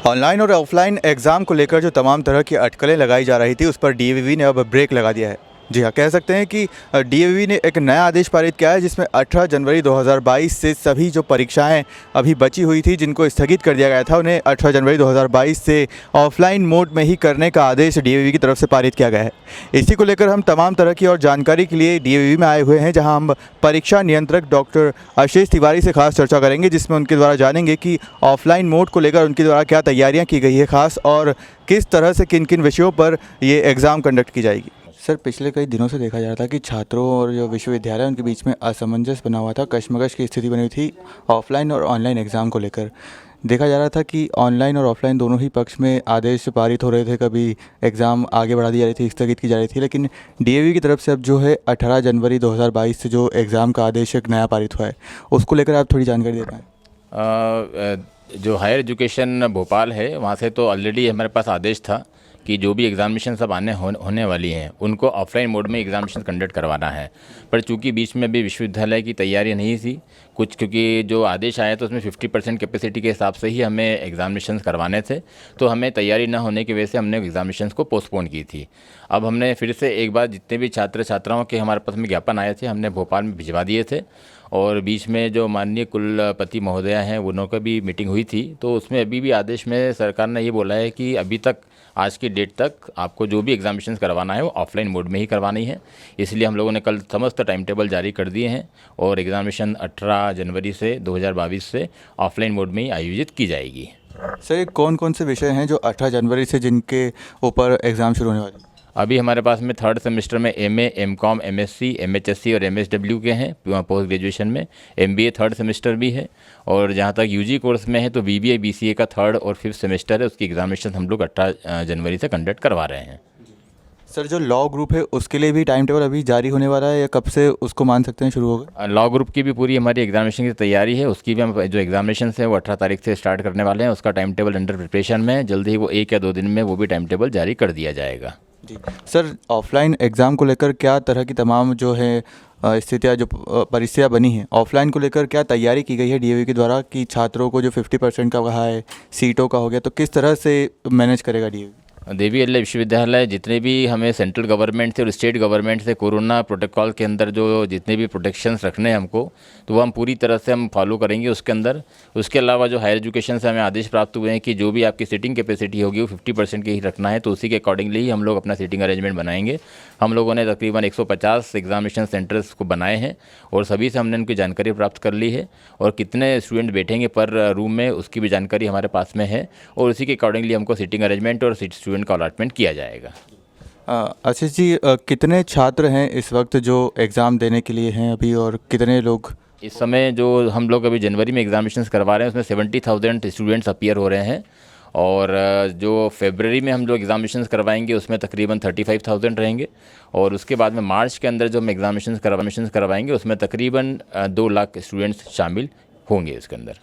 Online और offline exam को लेकर जो तमाम तरह की अटकलें लगाई जा रही थी, उस पर डीएवीवी ने अब ब्रेक लगा दिया है। जी हाँ, कह सकते हैं कि डीएवीवी ने एक नया आदेश पारित किया है, जिसमें 18 जनवरी 2022 से सभी जो परीक्षाएं अभी बची हुई थी, जिनको स्थगित कर दिया गया था, उन्हें 18 जनवरी 2022 से ऑफलाइन मोड में ही करने का आदेश डीएवीवी की तरफ से पारित किया गया है। इसी को लेकर हम तमाम तरह की और जानकारी के लिए डीएवीवी में आए हुए हैं, जहाँ हम परीक्षा नियंत्रक डॉक्टर आशीष तिवारी से खास चर्चा करेंगे, जिसमें उनके द्वारा जानेंगे कि ऑफलाइन मोड को लेकर उनके द्वारा क्या तैयारियां की गई है खास, और किस तरह से किन किन विषयों पर ये एग्ज़ाम कंडक्ट की जाएगी। सर, पिछले कई दिनों से देखा जा रहा था कि छात्रों और जो विश्वविद्यालय उनके बीच में असमंजस बना हुआ था, कशमकश की स्थिति बनी हुई थी ऑफलाइन और ऑनलाइन एग्ज़ाम को लेकर। देखा जा रहा था कि ऑनलाइन और ऑफलाइन दोनों ही पक्ष में आदेश पारित हो रहे थे, कभी एग्ज़ाम आगे बढ़ा दी जा रही थी, स्थगित की जा रही थी, लेकिन डीएवी की तरफ से अब जो है 18 जनवरी 2022 से जो एग्ज़ाम का आदेश एक नया पारित हुआ है, उसको लेकर आप थोड़ी जानकारी दे पाएँ। जो हायर एजुकेशन भोपाल है, वहाँ से तो ऑलरेडी हमारे पास आदेश था कि जो भी एग्जामिनेशन सब होने वाली हैं, उनको ऑफलाइन मोड में एग्जामिनेशन कंडक्ट करवाना है। पर चूंकि बीच में भी विश्वविद्यालय की तैयारी नहीं थी कुछ, क्योंकि जो आदेश आया तो उसमें 50% कैपेसिटी के हिसाब से ही हमें एग्जामिनेशन करवाने थे, तो हमें तैयारी ना होने की वजह से हमने एग्जामिनेशन को पोस्टपोन की थी। अब हमने फिर से एक बार जितने भी छात्र छात्राओं के हमारे पास में ज्ञापन आए थे, हमने भोपाल में भिजवा दिए थे, और बीच में जो माननीय कुलपति महोदया हैं, उनका भी मीटिंग हुई थी, तो उसमें अभी भी आदेश में सरकार ने ये बोला है कि अभी तक, आज की डेट तक आपको जो भी एग्जामिनेशन करवाना है वो ऑफलाइन मोड में ही करवानी है। इसलिए हम लोगों ने कल समस्त टाइम टेबल जारी कर दिए हैं, और एग्जामिनेशन 18 जनवरी से 2022 से ऑफलाइन मोड में ही आयोजित की जाएगी। सर, ये कौन कौन से विषय हैं जो 18 जनवरी से जिनके ऊपर एग्ज़ाम शुरू होने वाले हैं? अभी हमारे पास में थर्ड सेमेस्टर में एमए, एमकॉम, एमएससी, एमएचएससी और एमएसडब्ल्यू के हैं। पोस्ट ग्रेजुएशन में एमबीए थर्ड सेमेस्टर भी है, और जहाँ तक यूजी कोर्स में है तो बीबीए बीसीए का थर्ड और फिफ्थ सेमेस्टर है, उसकी एग्जामिनेशन हम लोग 18 जनवरी से कंडक्ट करवा रहे हैं। सर, जो लॉ ग्रुप है उसके लिए भी टाइम टेबल अभी जारी होने वाला है, या कब से उसको मान सकते हैं शुरू होगा? लॉ ग्रुप की भी पूरी हमारी एग्जामिनेशन की तैयारी है, उसकी भी हम जो एग्जामिनेशन है वो 18 तारीख से स्टार्ट करने वाले हैं। उसका टाइम टेबल अंडर प्रिपरेशन में है, जल्दी ही वो 1 या 2 दिन में वो भी टाइम टेबल जारी कर दिया जाएगा। जी सर, ऑफलाइन एग्ज़ाम को लेकर क्या तरह की तमाम जो है स्थितियाँ, जो परिस्थितियाँ बनी हैं, ऑफलाइन को लेकर क्या तैयारी की गई है डीएवी के द्वारा कि छात्रों को जो 50% का कहा है, सीटों का हो गया, तो किस तरह से मैनेज करेगा डीएवी? देवी अल्लाह विश्वविद्यालय जितने भी हमें सेंट्रल गवर्नमेंट से और स्टेट गवर्नमेंट से कोरोना प्रोटोकॉल के अंदर जो जितने भी प्रोटेक्शंस रखने हैं हमको, तो वो हम पूरी तरह से हम फॉलो करेंगे उसके अंदर। उसके अलावा जो हायर एजुकेशन से हमें आदेश प्राप्त हुए हैं कि जो भी आपकी सीटिंग कैपेसिटी होगी वो 50% की ही रखना है, तो उसी के अकॉर्डिंगली ही हम लोग अपना सीटिंग अरेंजमेंट बनाएंगे। हम लोगों ने तकरीबन 150 एग्जामिनेशन सेंटर्स को बनाए हैं, और सभी से हमने उनकी जानकारी प्राप्त कर ली है, और कितने स्टूडेंट बैठेंगे पर रूम में उसकी भी जानकारी हमारे पास में है, और उसी के अकॉर्डिंगली हमको सीटिंग अरेंजमेंट और स्टूडेंट का अलॉटमेंट किया जाएगा। आशीष जी, कितने छात्र हैं इस वक्त जो एग्ज़ाम देने के लिए हैं अभी, और कितने लोग इस समय जो हम लोग अभी जनवरी में एग्जामिनेशन करवा रहे हैं उसमें 70,000 स्टूडेंट्स अपीयर हो रहे हैं, और जो फरवरी में हम लोग एग्जामिनेशन करवाएंगे उसमें तकरीबन 35,000 रहेंगे, और उसके बाद में मार्च के अंदर जो हम एग्जामिनेशन करवाएंगे उसमें तकरीबन 2 लाख स्टूडेंट्स शामिल होंगे इसके अंदर।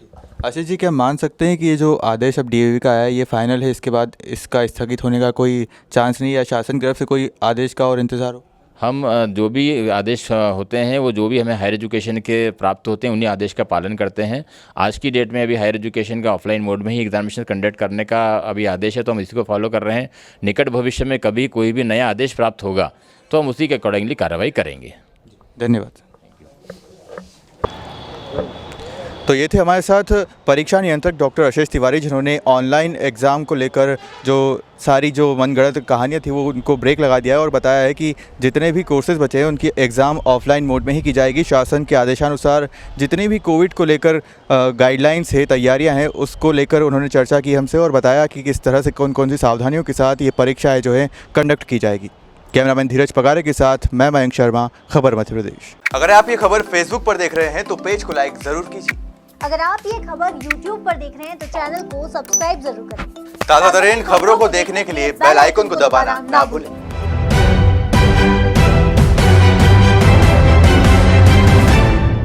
आशीष जी, क्या मान सकते हैं कि ये जो आदेश अब डीएवी का आया है ये फाइनल है, इसके बाद इसका स्थगित होने का कोई चांस नहीं, या शासन की तरफ से कोई आदेश का और इंतज़ार हो? हम जो भी आदेश होते हैं, वो जो भी हमें हायर एजुकेशन के प्राप्त होते हैं, उन्हीं आदेश का पालन करते हैं। आज की डेट में अभी हायर एजुकेशन का ऑफलाइन मोड में ही एग्जामिनेशन कंडक्ट करने का अभी आदेश है, तो हम इसी को फॉलो कर रहे हैं। निकट भविष्य में कभी कोई भी नया आदेश प्राप्त होगा तो हम उसी के अकॉर्डिंगली कार्रवाई करेंगे। धन्यवाद। तो ये थे हमारे साथ परीक्षा नियंत्रक डॉक्टर आशीष तिवारी, जिन्होंने ऑनलाइन एग्ज़ाम को लेकर जो सारी जो मनगढ़ंत कहानियाँ थी वो उनको ब्रेक लगा दिया है, और बताया है कि जितने भी कोर्सेज़ बचे हैं उनकी एग्ज़ाम ऑफलाइन मोड में ही की जाएगी। शासन के आदेशानुसार जितनी भी कोविड को लेकर गाइडलाइंस है, तैयारियां हैं, उसको लेकर उन्होंने चर्चा की हमसे, और बताया कि किस तरह से कौन कौन सी सावधानियों के साथ ये परीक्षाएँ जो है कंडक्ट की जाएगी। कैमरामैन धीरज पगारे के साथ मैं मयंक शर्मा, खबर मध्य प्रदेश। अगर आप ये खबर फेसबुक पर देख रहे हैं तो पेज को लाइक ज़रूर कीजिए। अगर आप ये खबर YouTube पर देख रहे हैं तो चैनल को सब्सक्राइब जरूर करें। ताज़ा तरीन खबरों को देखने के लिए बेल आइकन को दबाना ना भूलें।